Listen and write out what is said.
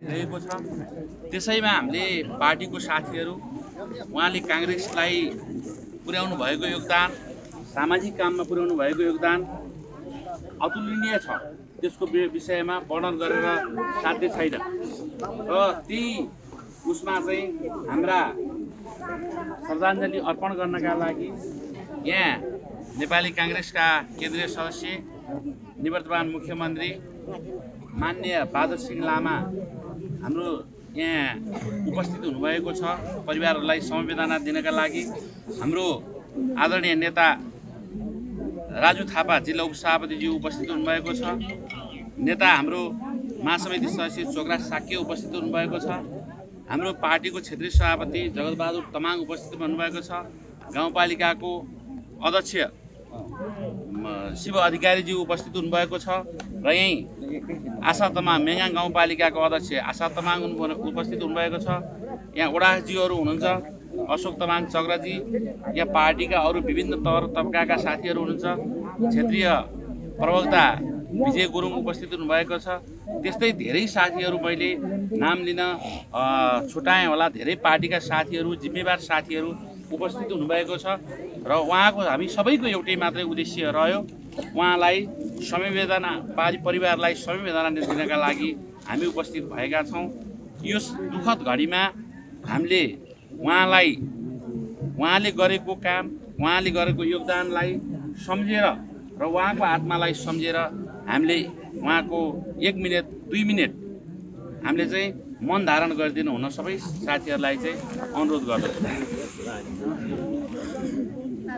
रहेको छ। त्यसैमा हामीले पार्टीको साथीहरू उहाँले कांग्रेसलाई पुर्याउनु भएको योगदान, सामाजिक काममा पुर्याउनु भएको योगदान अतुलनीय छ। त्यसको विषयमा वर्णन गरेर साध्य छैन र ती उसमा चाहिँ हाम्रा श्रद्धाञ्जली अर्पण गर्नका लागि यहाँ नेपाली कांग्रेसका केन्द्रीय सदस्य, निवर्तमान मुख्यमन्त्री माननीय बहादुर सिंह लामा हाम्रो यहाँ उपस्थित हुनुभएको छ। परिवारहरूलाई समवेदना दिनका लागि हाम्रो आदरणीय नेता राजु थापा जिल्ला उपसभापतिज्यू उपस्थित हुनुभएको छ। नेता हाम्रो महासमिति सदस्य चोकरा साक्य उपस्थित हुनुभएको छ। हाम्रो पार्टीको क्षेत्रीय सभापति जगतबहादुर तमाङ उपस्थित हुनुभएको छ। गाउँपालिकाको अध्यक्ष शिव अधिकारीज्यू उपस्थित हुनुभएको छ र यही आशा तमाङ मेङाङ गाउँपालिकाको अध्यक्ष आशा तमाङ उपस्थित हुनुभएको छ। यहाँ वडाजीहरू हुनुहुन्छ, अशोक तमाङ चक्रजी, यहाँ पार्टीका अरू विभिन्न तवर तबकाका साथीहरू हुनुहुन्छ, क्षेत्रीय प्रवक्ता विजय गुरुङ उपस्थित हुनुभएको छ। त्यस्तै धेरै साथीहरू मैले नाम लिन छुटाएँ होला। धेरै पार्टीका साथीहरू, जिम्मेवार साथीहरू उपस्थित हुनुभएको छ र उहाँको हामी सबैको एउटै मात्रै उद्देश्य रह्यो, उहाँलाई समवेदना परिवारलाई समवेदना दिनका लागि हामी उपस्थित भएका छौँ। यो दुःखद घडीमा हामीले उहाँले गरेको काम, उहाँले गरेको योगदानलाई सम्झेर र उहाँको आत्मालाई सम्झेर हामीले उहाँको 1 मिनट 2 मिनट हामीले चाहिँ मन धारण गरिदिनु हुन सबै साथीहरूलाई चाहिँ अनुरोध गर्दछु।